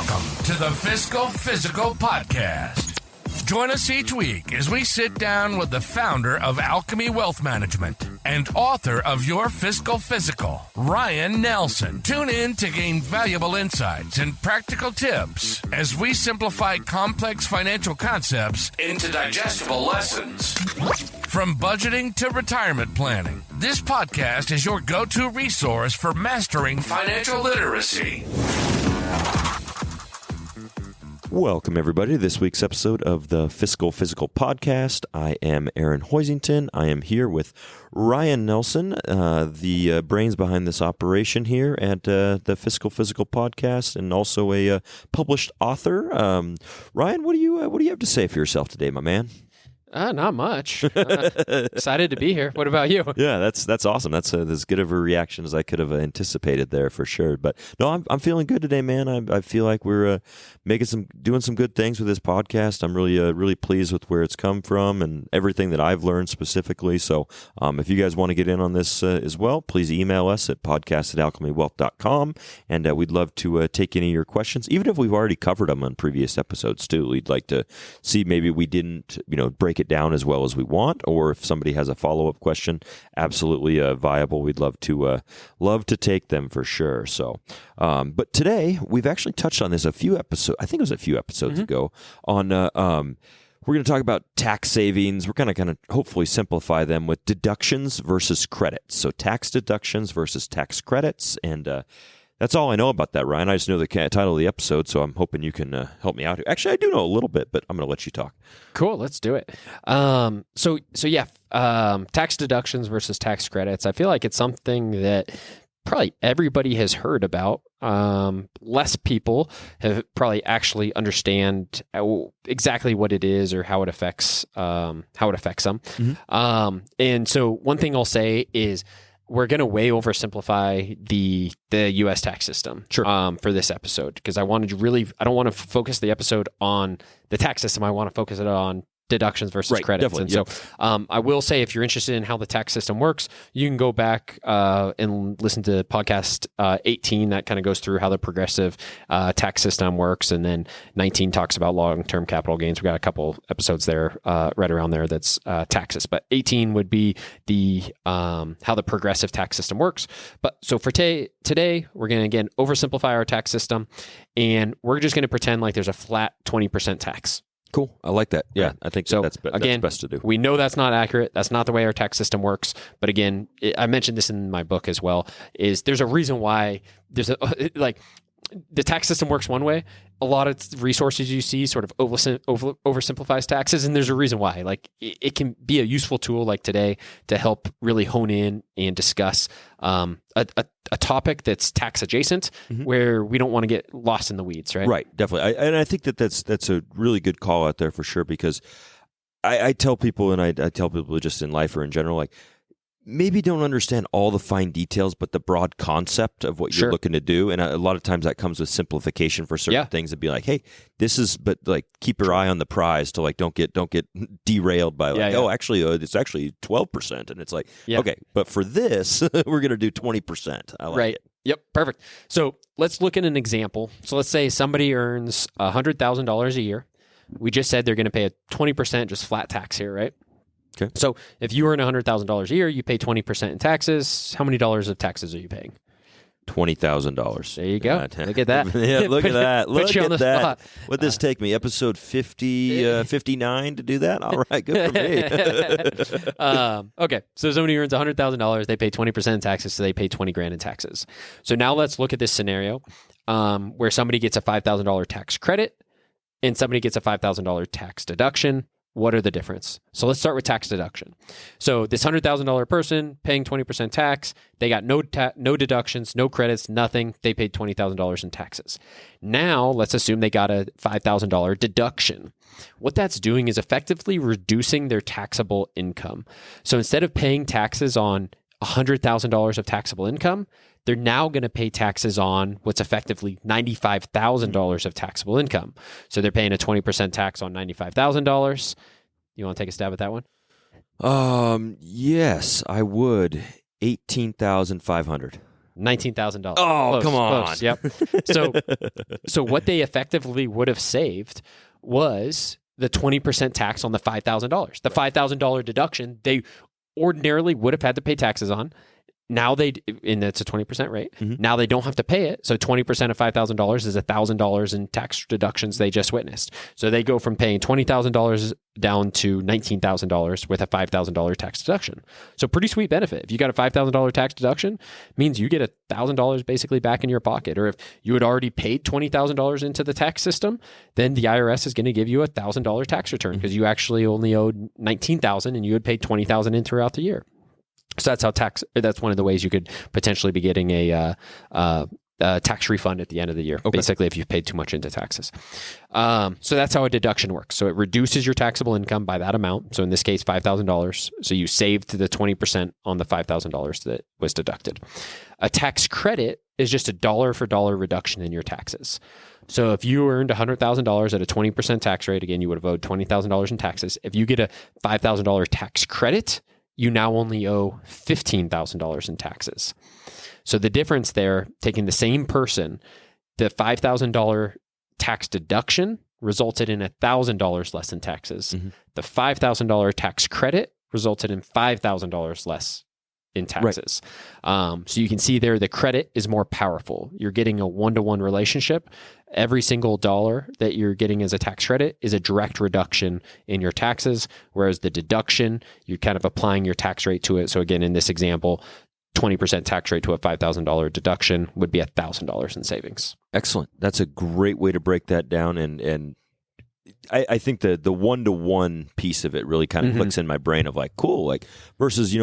Welcome to the Fiscal Physical Podcast. Join us each week as we sit down with the founder of Alchemy Wealth Management and author of Your Fiscal Physical, Ryan Nelson. Tune in to gain valuable insights and practical tips as we simplify complex financial concepts into digestible lessons. From budgeting to retirement planning, this podcast is your go-to resource for mastering financial literacy. Welcome, everybody, to this week's episode of the Fiscal Physical Podcast. I am Aaron Hoisington. I am here with Ryan Nelson, the brains behind this operation here at the Fiscal Physical Podcast, and also a published author. Ryan, what do you have to say for yourself today, my man? Not much. Excited to be here. What about you? Yeah, that's awesome. That's as good of a reaction as I could have anticipated there for sure. But no, I'm feeling good today, man. I feel like we're doing some good things with this podcast. I'm really pleased with where it's come from and everything that I've learned specifically. So if you guys want to get in on this as well, please email us at podcast@alchemywealth.com, and we'd love to take any of your questions, even if we've already covered them on previous episodes too. We'd like to see maybe we didn't break it down as well as we want, or if somebody has a follow-up question, absolutely viable. We'd love to take them for sure. So, but today we've actually touched on this a few episodes. I think it was a few episodes ago on. We're going to talk about tax savings. We're going to hopefully simplify them with deductions versus credits. So tax deductions versus tax credits, and that's all I know about that, Ryan. I just know the title of the episode, so I'm hoping you can help me out here. Actually, I do know a little bit, but I'm going to let you talk. Cool, let's do it. Tax deductions versus tax credits. I feel like it's something that probably everybody has heard about. Less people have probably actually understand exactly what it is or how it affects them. Mm-hmm. And so one thing I'll say is, we're going to way oversimplify the U.S. tax system for this episode, because I don't want to focus the episode on the tax system. I want to focus it on deductions versus credits. And so I will say, if you're interested in how the tax system works, you can go back and listen to podcast 18. That kind of goes through how the progressive tax system works. And then 19 talks about long-term capital gains. We got a couple episodes there right around there that's taxes. But 18 would be the how the progressive tax system works. But so for today, we're going to, again, oversimplify our tax system. And we're just going to pretend like there's a flat 20% tax. Cool. I like that. Yeah, I think so. That's best to do. We know that's not accurate. That's not the way our tax system works. But again, I mentioned this in my book as well, is there's a reason why the tax system works one way. A lot of resources you see sort of oversimplifies taxes, and there's a reason why. Like it can be a useful tool like today to help really hone in and discuss a topic that's tax adjacent, where we don't want to get lost in the weeds, right? Right, definitely. And I think that's a really good call out there for sure, because I tell people, and I tell people just in life or in general, like, maybe don't understand all the fine details, but the broad concept of what you're looking to do. And a lot of times that comes with simplification for certain things, and be like, hey, this is, but like, keep your eye on the prize to like, don't get derailed by like, oh, actually, it's actually 12%. And it's like, okay, but for this, we're going to do 20%. I like it. Yep. Perfect. So let's look at an example. So let's say somebody earns $100,000 a year. We just said they're going to pay a 20% just flat tax here, right? Okay. So if you earn $100,000 a year, you pay 20% in taxes. How many dollars of taxes are you paying? $20,000. There you go. Look at that. Yeah, look at that. Look at that. Spot. What'd this take me? Episode 59 to do that? All right, good for me. Okay, so somebody earns $100,000, they pay 20% in taxes, so they pay $20,000 in taxes. So now let's look at this scenario where somebody gets a $5,000 tax credit and somebody gets a $5,000 tax deduction. What are the difference? So let's start with tax deduction. So this $100,000 person paying 20% tax, they got no deductions, no credits, nothing. They paid $20,000 in taxes. Now let's assume they got a $5,000 deduction. What that's doing is effectively reducing their taxable income. So instead of paying taxes on $100,000 of taxable income, they're now going to pay taxes on what's effectively $95,000 of taxable income. So they're paying a 20% tax on $95,000. You want to take a stab at that one? Yes, I would. $18,500. $19,000. Oh, come on. Close. Yep. So what they effectively would have saved was the 20% tax on the $5,000. The $5,000 deduction they ordinarily would have had to pay taxes on. Now and it's a 20% rate. Mm-hmm. Now they don't have to pay it. So 20% of $5,000 is $1,000 in tax deductions they just witnessed. So they go from paying $20,000 down to $19,000 with a $5,000 tax deduction. So pretty sweet benefit. If you got a $5,000 tax deduction, means you get $1,000 basically back in your pocket. Or if you had already paid $20,000 into the tax system, then the IRS is going to give you a $1,000 tax return because you actually only owed $19,000 and you had paid $20,000 in throughout the year. So that's one of the ways you could potentially be getting a tax refund at the end of the year, basically if you've paid too much into taxes. So that's how a deduction works. So it reduces your taxable income by that amount. So in this case, $5,000. So you saved the 20% on the $5,000 that was deducted. A tax credit is just a dollar for dollar reduction in your taxes. So if you earned $100,000 at a 20% tax rate, again, you would have owed $20,000 in taxes. If you get a $5,000 tax credit, you now only owe $15,000 in taxes. So the difference there, taking the same person, the $5,000 tax deduction resulted in $1,000 less in taxes. Mm-hmm. The $5,000 tax credit resulted in $5,000 less in taxes. Right. So you can see there the credit is more powerful. You're getting a one-to-one relationship. Every single dollar that you're getting as a tax credit is a direct reduction in your taxes, whereas the deduction, you're kind of applying your tax rate to it. So again, in this example, 20% tax rate to a $5,000 deduction would be $1,000 in savings. Excellent. That's a great way to break that down. And I think the one-to-one piece of it really kind of clicks in my brain of like, cool, like versus,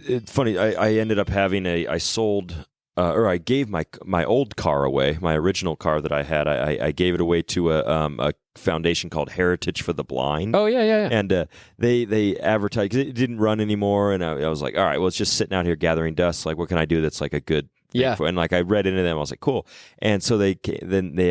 it's funny. I ended up having I gave my old car away, my original car that I had. I gave it away to a foundation called Heritage for the Blind. Oh yeah. And they advertised because it didn't run anymore, and I was like, all right, well, it's just sitting out here gathering dust. Like, what can I do that's like a good and like I read into them, I was like, cool. And so they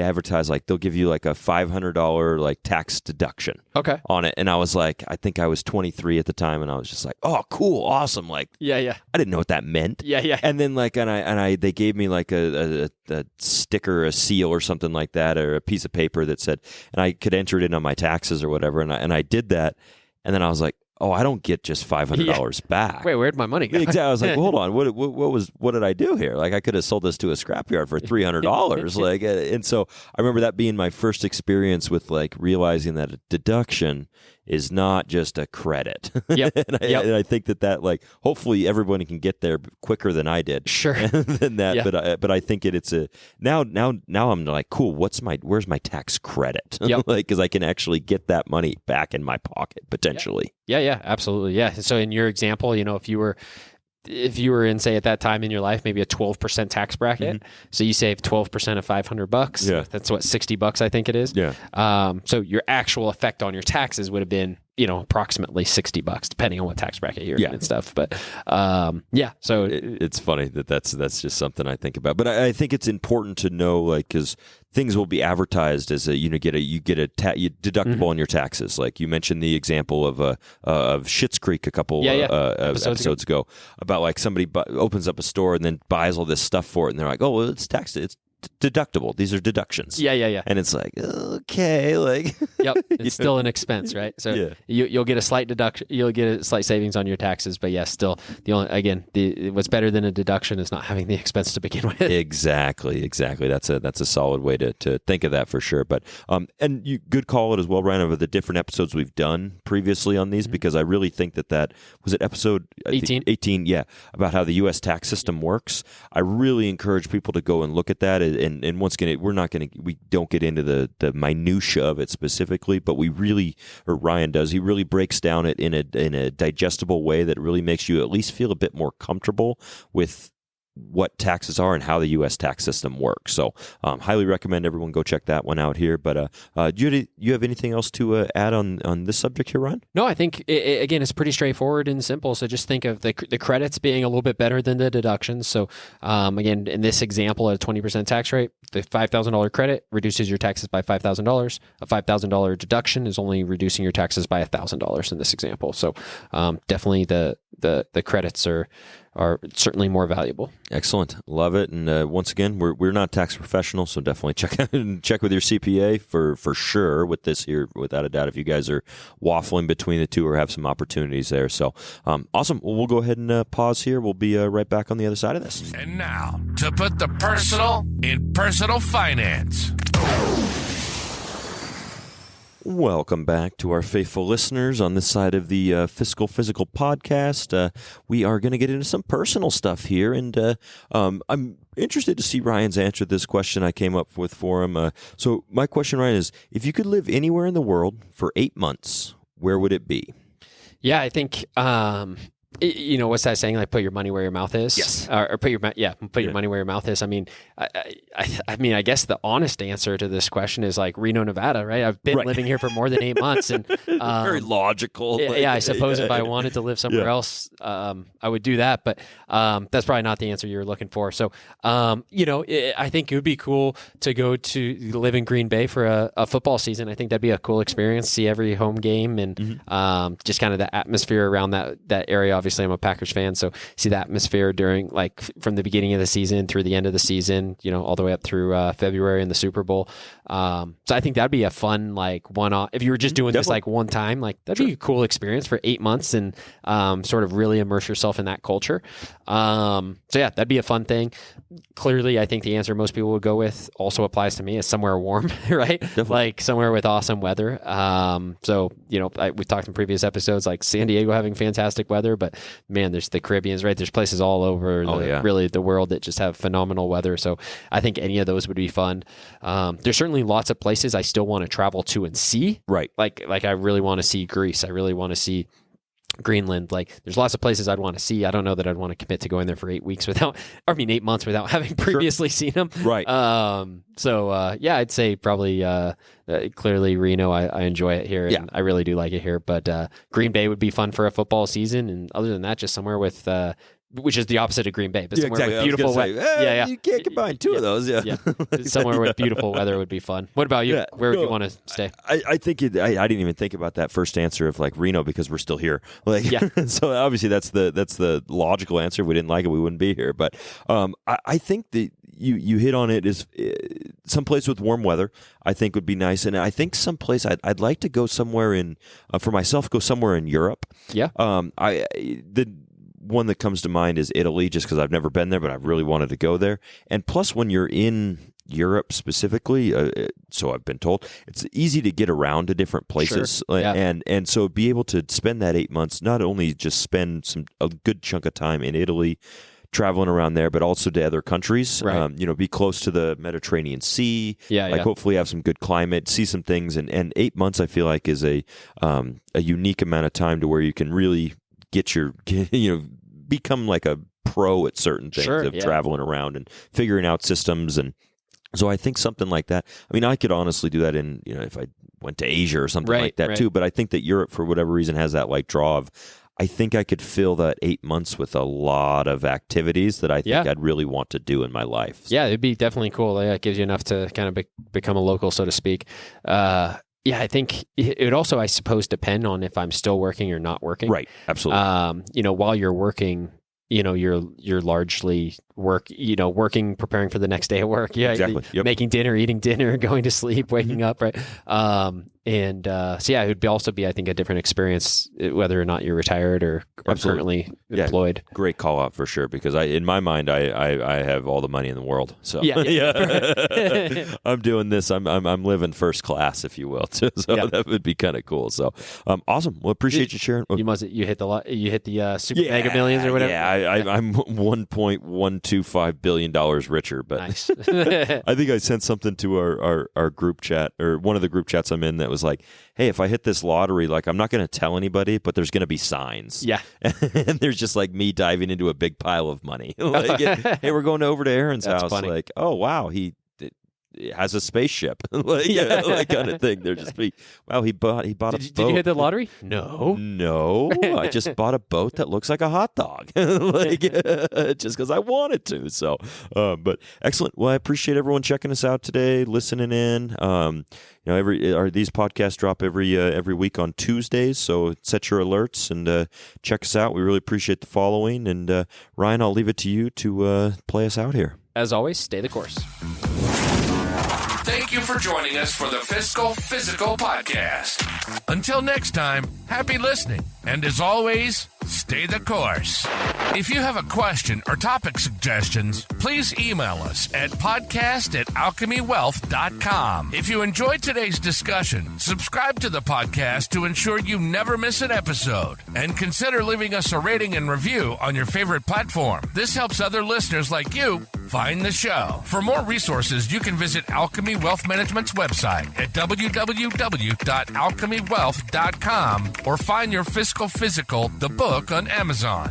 advertised like they'll give you like a $500 like tax deduction on it. And I was like, I think I was 23 at the time, and I was just like, oh, cool, awesome. Like, I didn't know what that meant. And then like, they gave me like a sticker, a seal or something like that, or a piece of paper that said, and I could enter it in on my taxes or whatever. And I did that. And then I was like, oh, I don't get just $500 back. Wait, where'd my money go? Exactly. I was like, well, hold on. What did I do here? Like, I could have sold this to a scrapyard for $300. Like, and so I remember that being my first experience with like realizing that a deduction is not just a credit. And I think that like hopefully everybody can get there quicker than I did. Sure. than that. Yeah. But I think it's a now I'm like, cool, where's my tax credit? Like, because I can actually get that money back in my pocket potentially. Yeah, absolutely. Yeah. So in your example, if you were in, say, at that time in your life, maybe a 12% tax bracket, so you save 12% of $500. Yeah, that's what, $60, I think it is. Yeah. So your actual effect on your taxes would have been, approximately $60, depending on what tax bracket you're in and stuff. But so it's funny that's just something I think about. But I think it's important to know, like, because things will be advertised as you get a deductible on your taxes. Like you mentioned the example of Schitt's Creek a couple episodes ago about like somebody opens up a store and then buys all this stuff for it, and they're like, oh, well, it's taxed. It's deductible. These are deductions. Yeah. And it's like, okay, like it's still an expense, right? So you'll get a slight deduction, you'll get a slight savings on your taxes, but still what's better than a deduction is not having the expense to begin with. Exactly. That's a solid way to think of that for sure. But and you good call it as well, Ryan, of the different episodes we've done previously on these, because I really think that was it episode 18, about how the U.S. tax system works. I really encourage people to go and look at that. And once again, we don't get into the minutia of it specifically, but Ryan does. He really breaks down it in a digestible way that really makes you at least feel a bit more comfortable with what taxes are and how the U.S. tax system works. So highly recommend everyone go check that one out here. But do you have anything else to add on this subject here, Ron? No, I think, again, it's pretty straightforward and simple. So just think of the credits being a little bit better than the deductions. So again, in this example, at a 20% tax rate, the $5,000 credit reduces your taxes by $5,000. A $5,000 deduction is only reducing your taxes by $1,000 in this example. So definitely the credits are certainly more valuable. Excellent. Love it. And once again, we're not tax professionals, so definitely check with your CPA for sure with this here, without a doubt, if you guys are waffling between the two or have some opportunities there. So awesome. Well, we'll go ahead and pause here. We'll be right back on the other side of this. And now, to put the personal in personal finance. Welcome back to our faithful listeners on this side of the Fiscal Physical podcast. We are going to get into some personal stuff here, and I'm interested to see Ryan's answer to this question I came up with for him. So my question, Ryan, is if you could live anywhere in the world for 8 months, where would it be? Yeah, I think what's that saying? Like, put your money where your mouth is. Yes. Or put your money where your mouth is. I mean, I guess the honest answer to this question is like Reno, Nevada, right? I've been living here for more than 8 months, and very logical. Yeah, I suppose if I wanted to live somewhere else, I would do that. But that's probably not the answer you're looking for. So, I think it would be cool to go to live in Green Bay for a football season. I think that'd be a cool experience. See every home game and just kind of the atmosphere around that area. Obviously, I'm a Packers fan, so see the atmosphere during, like, from the beginning of the season through the end of the season, all the way up through February and the Super Bowl. So I think that'd be a fun, like, one-off. If you were just doing this like one time, like, that'd be a cool experience for 8 months and sort of really immerse yourself in that culture. So yeah, that'd be a fun thing. Clearly, I think the answer most people would go with also applies to me, is somewhere warm, right? Definitely. Like somewhere with awesome weather. So we've talked in previous episodes, like San Diego having fantastic weather, but man, there's the Caribbeans, right? There's places all over really the world that just have phenomenal weather. So I think any of those would be fun. There's certainly lots of places I still want to travel to and see. Right. Like I really want to see Greece. I really want to see Greenland. Like, there's lots of places I'd want to see. I don't know that I'd want to commit to going there for 8 months without having previously seen them. Right. I'd say probably clearly Reno. I enjoy it here, and I really do like it here. But Green Bay would be fun for a football season, and other than that, just somewhere with which is the opposite of Green Bay, but somewhere with beautiful weather. You can't combine two of those. Somewhere with beautiful weather would be fun. What about you? Where would you want to stay? I think I didn't even think about that first answer of like Reno, because we're still here. So obviously that's the logical answer. If we didn't like it, we wouldn't be here. But I think that you hit on it, is someplace with warm weather I think would be nice. And I think someplace I'd like to go somewhere for myself, go somewhere in Europe. Yeah. The one that comes to mind is Italy, just because I've never been there, but I've really wanted to go there. And plus, when you're in Europe specifically, so I've been told, it's easy to get around to different places. Sure. And so be able to spend that 8 months, not only just spend a good chunk of time in Italy, traveling around there, but also to other countries. Right. Be close to the Mediterranean Sea. Hopefully have some good climate, see some things. And 8 months, I feel like, is a unique amount of time to where you can really become like a pro at certain things of traveling around and figuring out systems. And so I think something like that. I mean, I could honestly do that in, if I went to Asia or something like that too. But I think that Europe, for whatever reason, has that like draw of, I think I could fill that 8 months with a lot of activities that I think I'd really want to do in my life. Yeah, it'd be definitely cool. It gives you enough to kind of become a local, so to speak. I think it would also, I suppose, depend on if I'm still working or not working. Right. Absolutely. While you're working, you're largely working, preparing for the next day of work. Yeah. Exactly. Yep. Making dinner, eating dinner, going to sleep, waking up. Right. It would also be, I think, a different experience, whether or not you're retired or currently employed. Great call out for sure, because in my mind, I have all the money in the world. So I'm doing this. I'm living first class, if you will. So that would be kind of cool. So awesome. Well, appreciate you sharing. You hit the super mega millions or whatever. Yeah, I'm $1.125 billion richer. But nice. I think I sent something to our group chat, or one of the group chats I'm in, that was like, hey, if I hit this lottery, like, I'm not going to tell anybody, but there's going to be signs. Yeah. And there's just like me diving into a big pile of money. Like, hey, we're going over to Aaron's house. Funny. Like, oh, wow, has a spaceship, like kind of thing. They're just wow, he bought a boat. Did you hit the lottery? No, I just bought a boat that looks like a hot dog, like just because I wanted to. So, but excellent. Well, I appreciate everyone checking us out today, listening in. These podcasts drop every week on Tuesdays, so set your alerts and check us out. We really appreciate the following. And Ryan, I'll leave it to you to play us out here. As always, stay the course. Thank you for joining us for the Fiscal Physical Podcast. Until next time, happy listening. And as always, stay the course. If you have a question or topic suggestions, please email us at podcast@alchemywealth.com. If you enjoyed today's discussion, subscribe to the podcast to ensure you never miss an episode. And consider leaving us a rating and review on your favorite platform. This helps other listeners like you find the show. For more resources, you can visit Alchemy Wealth Management's website at www.alchemywealth.com or find your Fiscal Physical, the book, on Amazon.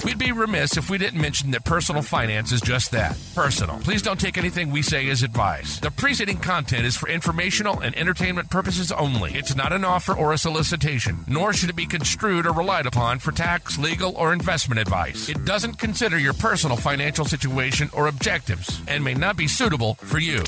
We'd be remiss if we didn't mention that personal finance is just that, personal. Please don't take anything we say as advice. The preceding content is for informational and entertainment purposes only. It's not an offer or a solicitation, nor should it be construed or relied upon for tax, legal, or investment advice. It doesn't consider your personal financial situation or objectives and may not be suitable for you.